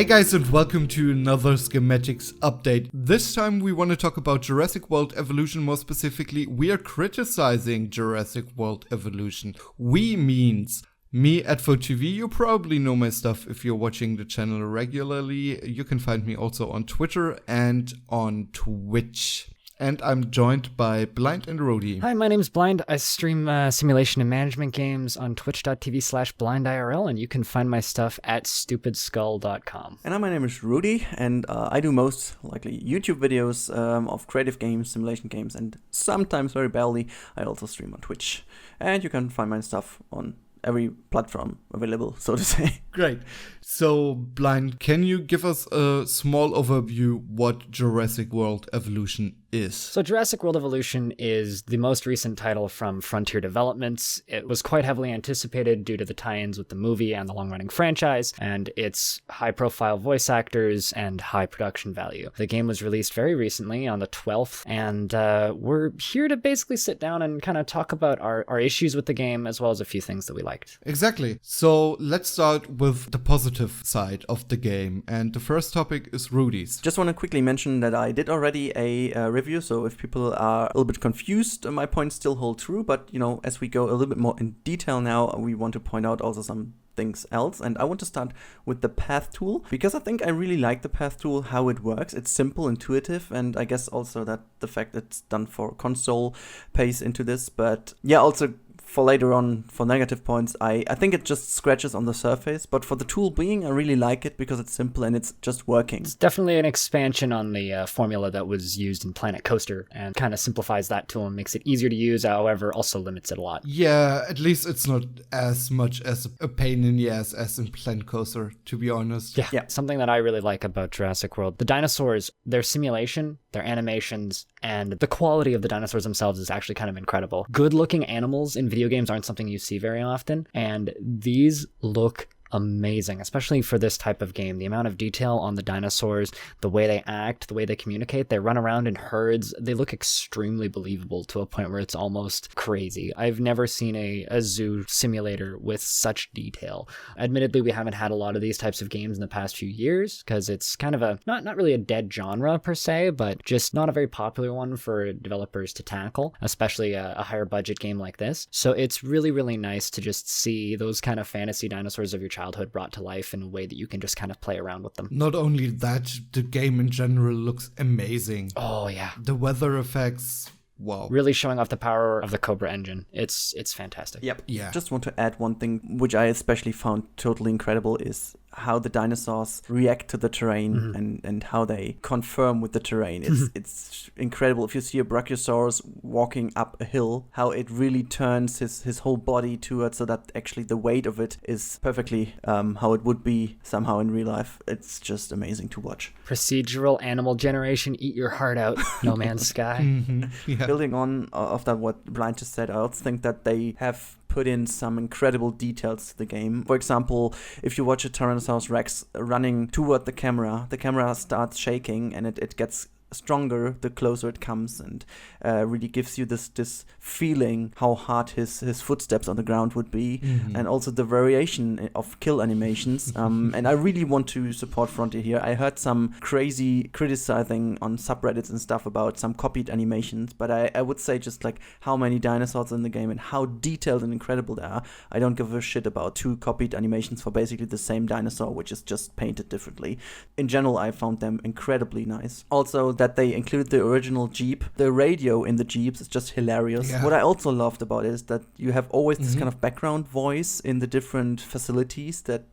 Hi guys and welcome to another Schematics update. This time we want to talk about Jurassic World Evolution. More specifically, we are criticizing Jurassic World Evolution. We means me, AdfoTV. You probably know my stuff if you're watching the channel regularly. You can find me also on Twitter and on Twitch. And I'm joined by Blind and Rudi. Hi, my name's Blind. I stream simulation and management games on twitch.tv/BlindIRL, and you can find my stuff at stupidskull.com. And my name is Rudi, and I do most likely YouTube videos of creative games, simulation games, and sometimes, very barely, I also stream on Twitch. And you can find my stuff on every platform available, so to say. Great. So, Blind, can you give us a small overview what Jurassic World Evolution is? So Jurassic World Evolution is the most recent title from Frontier Developments. It was quite heavily anticipated due to the tie-ins with the movie and the long-running franchise, and its high-profile voice actors and high production value. The game was released very recently on the 12th, and we're here to basically sit down and kind of talk about our issues with the game, as well as a few things that we liked. Exactly. So let's start with the positive side of the game, and the first topic is Rudi's. Just want to quickly mention that I did already a review, so if people are a little bit confused, my points still hold true, but as we go a little bit more in detail now, we want to point out also some things else. And I want to start with the path tool, because I think I really like the path tool, how it works. It's simple, intuitive, and I guess also that the fact it's done for console pays into this. But yeah, also for later on, for negative points, I think it just scratches on the surface, but for the tool being, I really like it because it's simple and it's just working. It's definitely an expansion on the formula that was used in Planet Coaster, and kind of simplifies that tool and makes it easier to use, however, also limits it a lot. Yeah, at least it's not as much as a pain in the ass as in Planet Coaster, to be honest. Yeah, something that I really like about Jurassic World. The dinosaurs, their simulation, their animations, and the quality of the dinosaurs themselves is actually kind of incredible. Good-looking animals in video games aren't something you see very often, and these look amazing, especially for this type of game. The amount of detail on the dinosaurs, the way they act, the way they communicate, they run around in herds, they look extremely believable to a point where it's almost crazy. I've never seen a zoo simulator with such detail. Admittedly, we haven't had a lot of these types of games in the past few years, because it's kind of a, not really a dead genre per se, but just not a very popular one for developers to tackle, especially a higher budget game like this. So it's really, really nice to just see those kind of fantasy dinosaurs of your childhood brought to life in a way that you can just kind of play around with them. Not only that, the game in general looks amazing. Oh yeah. The weather effects, wow. Really showing off the power of the Cobra engine. It's fantastic. Yep. Yeah. Just want to add one thing, which I especially found totally incredible, is how the dinosaurs react to the terrain and how they confirm with the terrain. It's incredible. If you see a Brachiosaurus walking up a hill, how it really turns his whole body to it, so that actually the weight of it is perfectly how it would be somehow in real life. It's just amazing to watch. Procedural animal generation, eat your heart out, No Man's Sky. Yeah. Building on of that, what Blind just said, I also think that they have put in some incredible details to the game. For example, if you watch a Tyrannosaurus Rex running toward the camera starts shaking, and it gets stronger the closer it comes, and really gives you this feeling how hard his footsteps on the ground would be, and also the variation of kill animations. And I really want to support Frontier here. I heard some crazy criticizing on subreddits and stuff about some copied animations, but I would say just like how many dinosaurs in the game and how detailed and incredible they are. I don't give a shit about 2 copied animations for basically the same dinosaur, which is just painted differently. In general, I found them incredibly nice. Also, that they include the original Jeep. The radio in the Jeeps is just hilarious. Yeah. What I also loved about it is that you have always this kind of background voice in the different facilities that,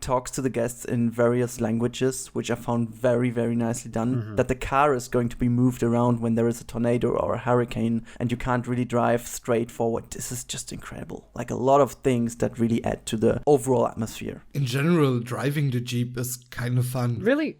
talks to the guests in various languages, which I found very, very nicely done. That the car is going to be moved around when there is a tornado or a hurricane, and you can't really drive straight forward. This is just incredible. Like a lot of things that really add to the overall atmosphere. In general, driving the Jeep is kind of fun. Really?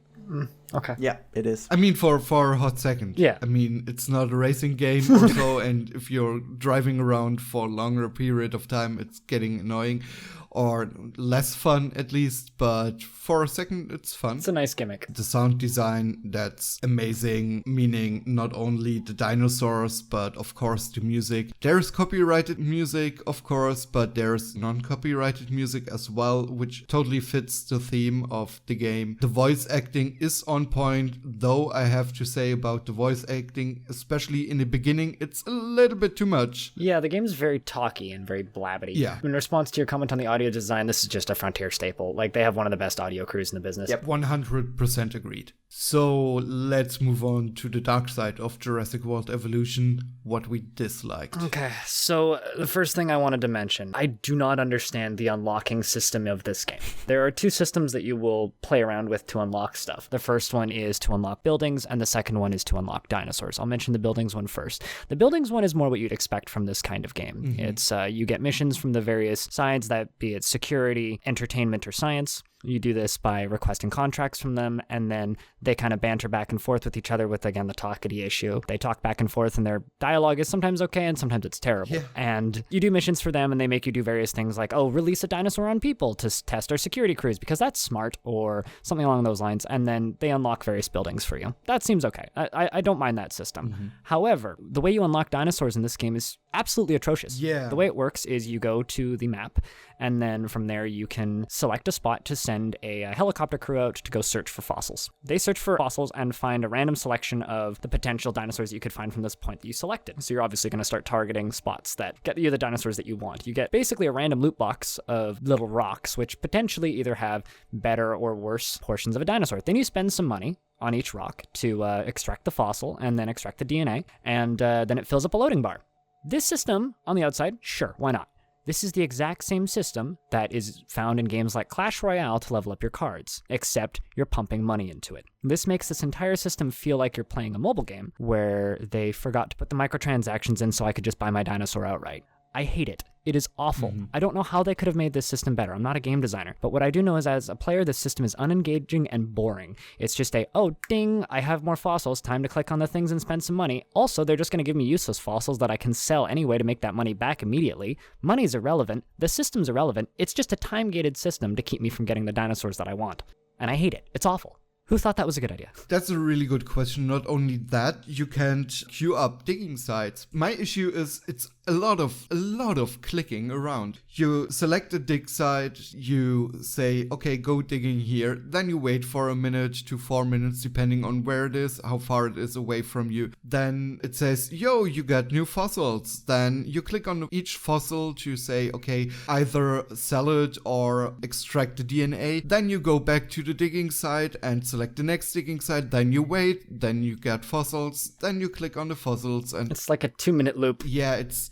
Okay. Yeah, it is. I mean, for a hot second. Yeah. I mean, it's not a racing game also, and if you're driving around for a longer period of time, it's getting annoying. or less fun at least, but for a second it's fun. It's a nice gimmick. The sound design, that's amazing, meaning not only the dinosaurs, but of course the music. There's copyrighted music, of course, but there's non-copyrighted music as well, which totally fits the theme of the game. The voice acting is on point, though I have to say about the voice acting, especially in the beginning, it's a little bit too much. Yeah, the game's very talky and very blabbity. Yeah. In response to your comment on the audio design, this is just a Frontier staple. Like, they have one of the best audio crews in the business. Yep, 100% agreed. So let's move on to the dark side of Jurassic World Evolution, what we disliked. Okay, so the first thing I wanted to mention, I do not understand the unlocking system of this game. There are two systems that you will play around with to unlock stuff. The first one is to unlock buildings, and the second one is to unlock dinosaurs. I'll mention the buildings one first. The buildings one is more what you'd expect from this kind of game. Mm-hmm. It's you get missions from the various sides, that be it security, entertainment, or science. You do this by requesting contracts from them, and then they kind of banter back and forth with each other with, again, the talkity issue. They talk back and forth, and their dialogue is sometimes okay, and sometimes it's terrible. Yeah. And you do missions for them, and they make you do various things like, oh, release a dinosaur on people to test our security crews, because that's smart, or something along those lines, and then they unlock various buildings for you. That seems okay. I don't mind that system. Mm-hmm. However, the way you unlock dinosaurs in this game is absolutely atrocious. Yeah. The way it works is you go to the map, and then from there you can select a spot to send a helicopter crew out to go search for fossils. They search for fossils and find a random selection of the potential dinosaurs that you could find from this point that you selected. So you're obviously going to start targeting spots that get you the dinosaurs that you want. You get basically a random loot box of little rocks, which potentially either have better or worse portions of a dinosaur. Then you spend some money on each rock to extract the fossil and then extract the DNA, and then it fills up a loading bar. This system, on the outside, sure, why not? This is the exact same system that is found in games like Clash Royale to level up your cards, except you're pumping money into it. This makes this entire system feel like you're playing a mobile game where they forgot to put the microtransactions in so I could just buy my dinosaur outright. I hate it. It is awful. Mm-hmm. I don't know how they could have made this system better. I'm not a game designer. But what I do know is as a player, this system is unengaging and boring. It's just oh, ding, I have more fossils. Time to click on the things and spend some money. Also, they're just going to give me useless fossils that I can sell anyway to make that money back immediately. Money's irrelevant. The system's irrelevant. It's just a time-gated system to keep me from getting the dinosaurs that I want. And I hate it. It's awful. Who thought that was a good idea? That's a really good question. Not only that, you can't queue up digging sites. My issue is it's a lot of clicking around. You select a dig site, you say, okay, go digging here. Then you wait for a minute to 4 minutes, depending on where it is, how far it is away from you. Then it says, yo, you got new fossils. Then you click on each fossil to say, okay, either sell it or extract the DNA. Then you go back to the digging site and select the next digging site. Then you wait, then you get fossils. Then you click on the fossils. And it's like a 2-minute loop. Yeah, it's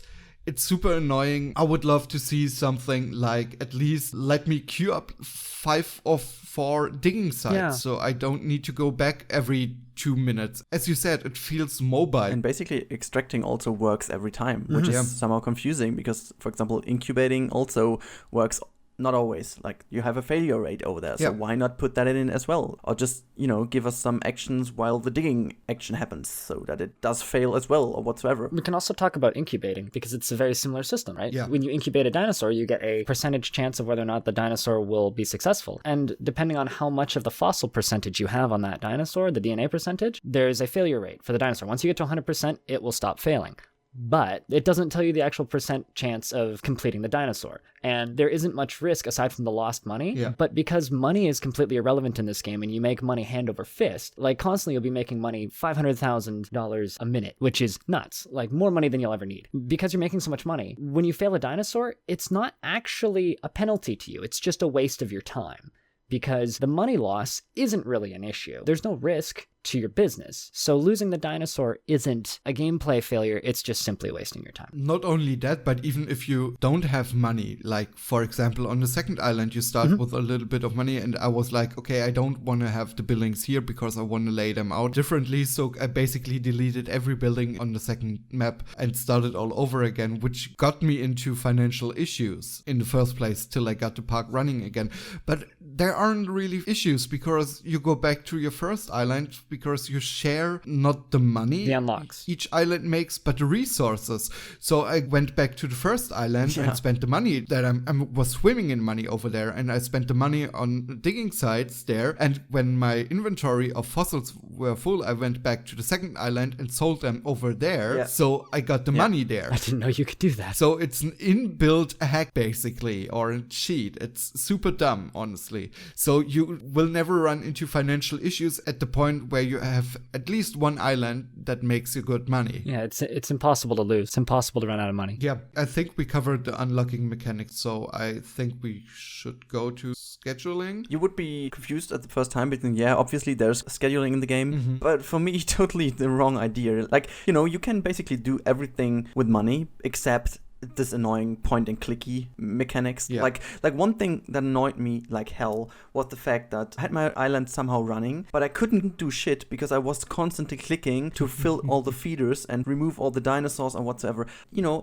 super annoying. I would love to see something like at least let me queue up 5 or 4 digging sites so I don't need to go back every 2 minutes. As you said, it feels mobile. And basically extracting also works every time, which is somehow confusing because, for example, incubating also works not always. Like, you have a failure rate over there, so why not put that in as well? Or just, give us some actions while the digging action happens so that it does fail as well or whatsoever. We can also talk about incubating because it's a very similar system, right? Yeah. When you incubate a dinosaur, you get a percentage chance of whether or not the dinosaur will be successful. And depending on how much of the fossil percentage you have on that dinosaur, the DNA percentage, there's a failure rate for the dinosaur. Once you get to 100%, it will stop failing. But it doesn't tell you the actual percent chance of completing the dinosaur. And there isn't much risk aside from the lost money. Yeah. But because money is completely irrelevant in this game and you make money hand over fist, like constantly you'll be making money $500,000 a minute, which is nuts. Like more money than you'll ever need. Because you're making so much money, when you fail a dinosaur, it's not actually a penalty to you. It's just a waste of your time. Because the money loss isn't really an issue. There's no risk to your business. So losing the dinosaur isn't a gameplay failure, it's just simply wasting your time. Not only that, but even if you don't have money, like for example on the second island you start with a little bit of money and I was like, okay, I don't want to have the buildings here because I want to lay them out differently, so I basically deleted every building on the second map and started all over again, which got me into financial issues in the first place till I got the park running again. But there aren't really issues because you go back to your first island, because you share not the money The unlocks. each island makes, but the resources. So I went back to the first island and spent the money that I was swimming in money over there, and I spent the money on digging sites there. And when my inventory of fossils were full, I went back to the second island and sold them over there. Yeah. So I got the money there. I didn't know you could do that. So it's an inbuilt hack, basically, or a cheat. It's super dumb, honestly. So you will never run into financial issues at the point where you have at least one island that makes you good money. Yeah, it's impossible to lose. It's impossible to run out of money. Yeah, I think we covered the unlocking mechanics, so I think we should go to scheduling. You would be confused at the first time because, obviously there's scheduling in the game, but for me, totally the wrong idea. Like, you can basically do everything with money except this annoying point and clicky mechanics. Yeah. Like one thing that annoyed me like hell was the fact that I had my island somehow running, but I couldn't do shit because I was constantly clicking to fill all the feeders and remove all the dinosaurs and whatsoever.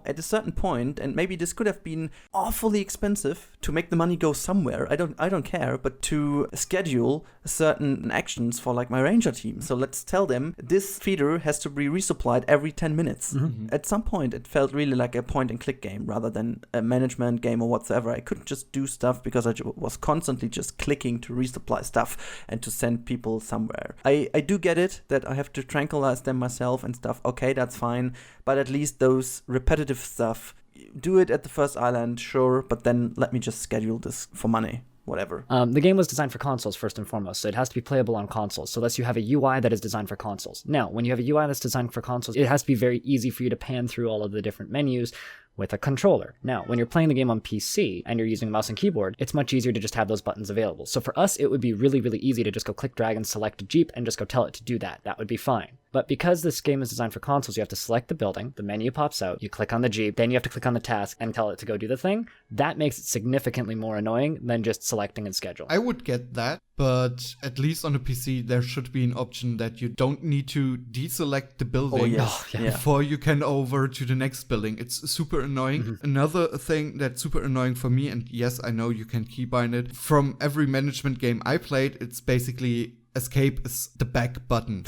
At a certain point, and maybe this could have been awfully expensive to make the money go somewhere. I don't care, but to schedule certain actions for like my ranger team. So let's tell them this feeder has to be resupplied every 10 minutes. At some point, it felt really like a point and click game rather than a management game or whatsoever. I couldn't just do stuff because I was constantly just clicking to resupply stuff and to send people somewhere. I do get it that I have to tranquilize them myself and stuff. Okay, that's fine. But at least those repetitive stuff, do it at the first island, sure, but then let me just schedule this for money. Whatever. The game was designed for consoles first and foremost, so it has to be playable on consoles. So thus you have a UI that is designed for consoles. Now, when you have a UI that's designed for consoles, it has to be very easy for you to pan through all of the different menus with a controller. Now, when you're playing the game on PC and you're using mouse and keyboard, it's much easier to just have those buttons available. So for us, it would be really, really easy to just go click, drag, and select a Jeep and just go tell it to do that. That would be fine. But because this game is designed for consoles, you have to select the building, the menu pops out, you click on the Jeep, then you have to click on the task and tell it to go do the thing. That makes it significantly more annoying than just selecting and schedule. I would get that, but at least on the PC, there should be an option that you don't need to deselect the building before you can over to the next building. It's super annoying. Another thing that's super annoying for me, and yes, I know you can keybind it, from every management game I played, it's basically escape is the back button.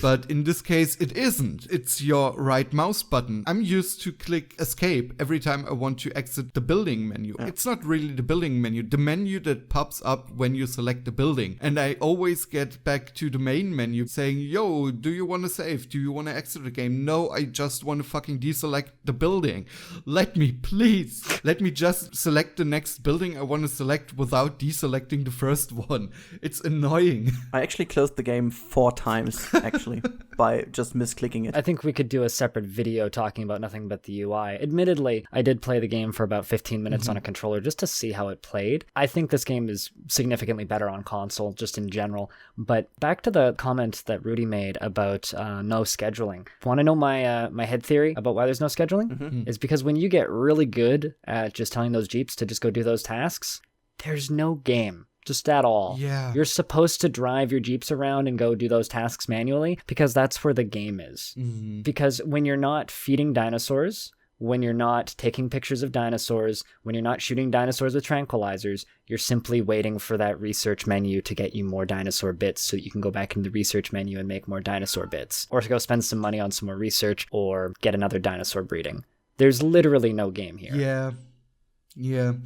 But in this case, it isn't. It's your right mouse button. I'm used to click escape every time I want to exit the building menu. It's not really the building menu, the menu that pops up when you select the building. And I always get back to the main menu saying, yo, do you want to save? Do you want to exit the game? No, I just want to fucking deselect the building. Let me, please. Let me just select the next building I want to select without deselecting the first one. It's annoying. I actually closed the game 4 times, actually, by just misclicking it. I think we could do a separate video talking about nothing but the UI. Admittedly, I did play the game for about 15 minutes on a controller just to see how it played. I think this game is significantly better on console, just in general. But back to the comment that Rudy made about no scheduling. Want to know my head theory about why there's no scheduling? Is because when you get really good at just telling those Jeeps to just go do those tasks, there's no game. Just at all. Yeah. You're supposed to drive your Jeeps around and go do those tasks manually because that's where the game is. Because when you're not feeding dinosaurs, when you're not taking pictures of dinosaurs, when you're not shooting dinosaurs with tranquilizers, you're simply waiting for that research menu to get you more dinosaur bits so that you can go back into the research menu and make more dinosaur bits. Or to go spend some money on some more research or get another dinosaur breeding. There's literally no game here. Yeah.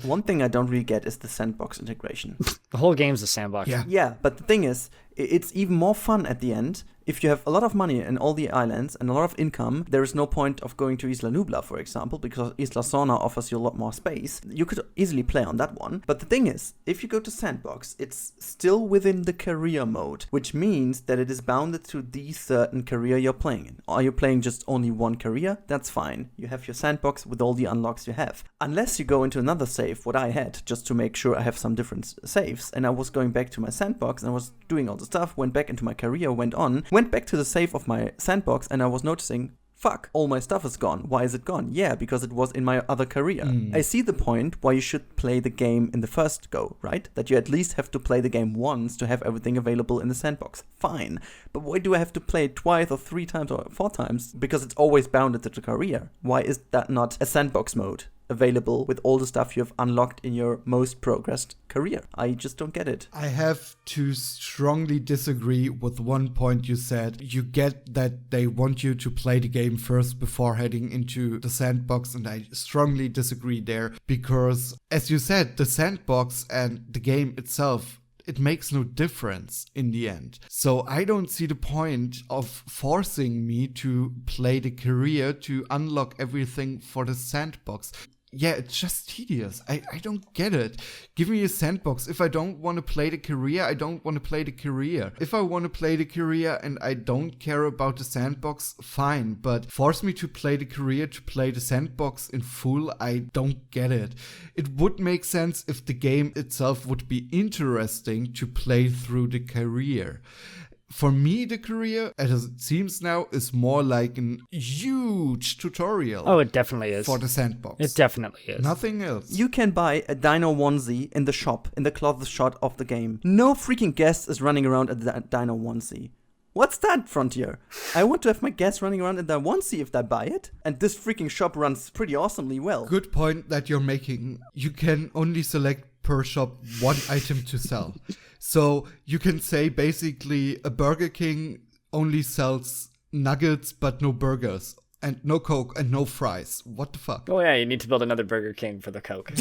One thing I don't really get is the sandbox integration. The whole game's a sandbox. Yeah, but the thing is, it's even more fun at the end. If you have a lot of money in all the islands and a lot of income, there is no point of going to Isla Nubla, for example, because Isla Sorna offers you a lot more space. You could easily play on that one. But the thing is, if you go to Sandbox, it's still within the career mode, which means that it is bounded to the certain career you're playing in. Are you playing just only one career? That's fine. You have your Sandbox with all the unlocks you have. Unless you go into another save, what I had, just to make sure I have some different saves, and I was going back to my Sandbox and I was doing all the stuff, went back into my career, went back to the save of my Sandbox, and I was noticing, fuck, all my stuff is gone. Why is it gone? Yeah, because it was in my other career. I see the point why you should play the game in the first go, right? That you at least have to play the game once to have everything available in the Sandbox. Fine. But why do I have to play it twice or 3 times or 4 times? Because it's always bounded to the career. Why is that not a Sandbox mode? available with all the stuff you have unlocked in your most progressed career. I just don't get it. I have to strongly disagree with one point you said. You get that they want you to play the game first before heading into the sandbox, and I strongly disagree there because, as you said, the sandbox and the game itself, it makes no difference in the end. So I don't see the point of forcing me to play the career to unlock everything for the sandbox. Yeah, it's just tedious. I don't get it. Give me a sandbox. If I don't want to play the career, I don't want to play the career. If I want to play the career and I don't care about the sandbox, fine. But force me to play the career to play the sandbox in full, I don't get it. It would make sense if the game itself would be interesting to play through the career. For me, the career, as it seems now, is more like a huge tutorial. Oh, it definitely is. For the sandbox. It definitely is. Nothing else. You can buy a dino onesie in the shop, in the clothes shop of the game. No freaking guest is running around a dino onesie. What's that, Frontier? I want to have my guests running around in their onesie if they buy it. And this freaking shop runs pretty awesomely well. Good point that you're making. You can only select per shop one item to sell. So you can say basically a Burger King only sells nuggets but no burgers. And no Coke and no fries. What the fuck? Oh yeah, you need to build another Burger King for the Coke.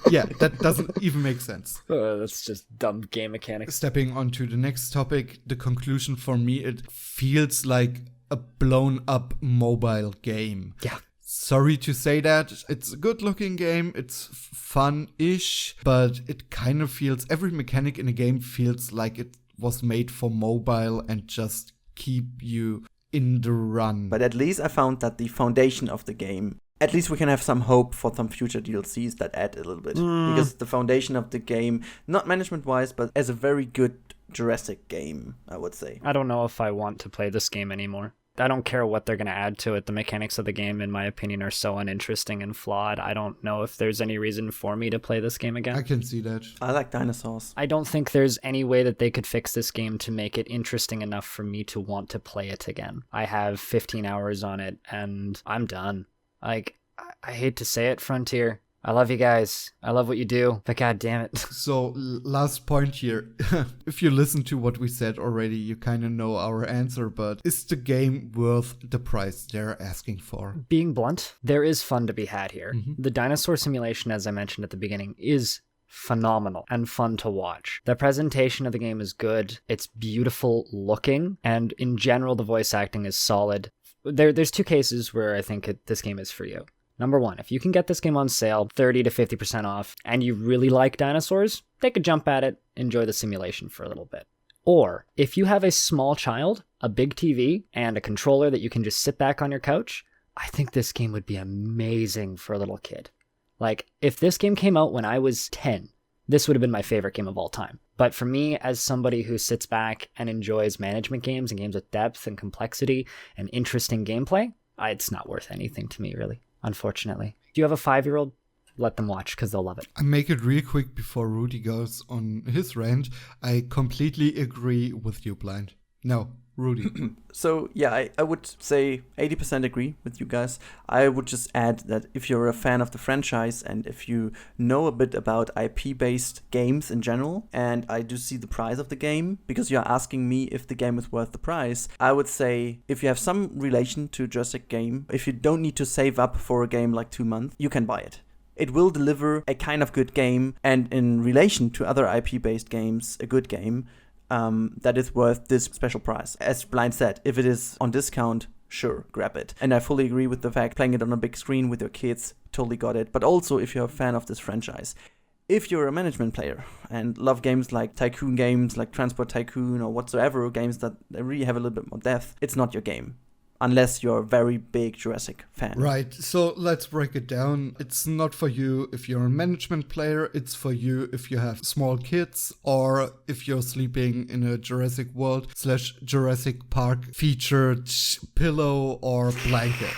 Yeah, that doesn't even make sense. That's just dumb game mechanics. Stepping on to the next topic, the conclusion for me, it feels like a blown up mobile game. Yeah. Sorry to say that. It's a good looking game. It's fun-ish, but it kind of feels, every mechanic in a game feels like it was made for mobile and just keep you in the run. But at least I found that the foundation of the game, at least we can have some hope for some future DLCs that add a little bit. Because the foundation of the game, not management-wise, but as a very good Jurassic game, I would say. I don't know if I want to play this game anymore. I don't care what they're going to add to it. The mechanics of the game, in my opinion, are so uninteresting and flawed. I don't know if there's any reason for me to play this game again. I can see that. I like dinosaurs. I don't think there's any way that they could fix this game to make it interesting enough for me to want to play it again. I have 15 hours on it, and I'm done. Like, I hate to say it, Frontier. I love you guys. I love what you do, but god damn it. So, last point here. If you listen to what we said already, you kind of know our answer, but is the game worth the price they're asking for? Being blunt, there is fun to be had here. The dinosaur simulation, as I mentioned at the beginning, is phenomenal and fun to watch. The presentation of the game is good. It's beautiful looking, and in general, the voice acting is solid. There's two cases where I think this game is for you. Number one, if you can get this game on sale 30 to 50% off and you really like dinosaurs, take a jump at it, enjoy the simulation for a little bit. Or if you have a small child, a big TV, and a controller that you can just sit back on your couch, I think this game would be amazing for a little kid. Like, if this game came out when I was 10, this would have been my favorite game of all time. But for me, as somebody who sits back and enjoys management games and games with depth and complexity and interesting gameplay, it's not worth anything to me, really. Unfortunately. Do you have a 5-year-old? Let them watch because they'll love it. I make it real quick before Rudy goes on his rant. I completely agree with you, Blind. No, Rudy. So, yeah, I would say 80% agree with you guys. I would just add that if you're a fan of the franchise and if you know a bit about IP-based games in general, and I do see the price of the game, because you're asking me if the game is worth the price, I would say if you have some relation to Jurassic game, if you don't need to save up for a game like 2 months, you can buy it. It will deliver a kind of good game, and in relation to other IP-based games, a good game, that is worth this special price. As Blind said, if it is on discount, sure, grab it. And I fully agree with the fact playing it on a big screen with your kids, totally got it. But also if you're a fan of this franchise. If you're a management player and love games like tycoon games, like Transport Tycoon or whatsoever, games that really have a little bit more depth, it's not your game. Unless you're a very big Jurassic fan. Right, so let's break it down. It's not for you if you're a management player, it's for you if you have small kids or if you're sleeping in a Jurassic World / Jurassic Park featured pillow or blanket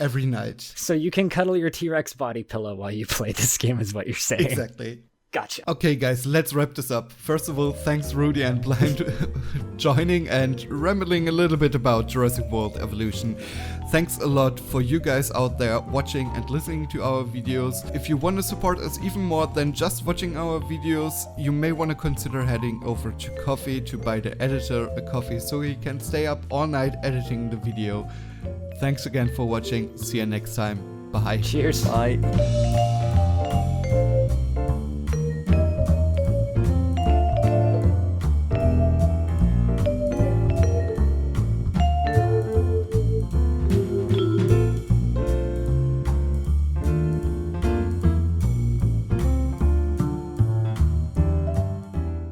every night. So you can cuddle your T-Rex body pillow while you play this game is what you're saying. Exactly. Gotcha. Okay, guys, let's wrap this up. First of all, thanks Rudy and Blind joining and rambling a little bit about Jurassic World Evolution. Thanks a lot for you guys out there watching and listening to our videos. If you want to support us even more than just watching our videos, you may want to consider heading over to Coffee to buy the editor a coffee so he can stay up all night editing the video. Thanks again for watching. See you next time. Bye. Cheers. Bye.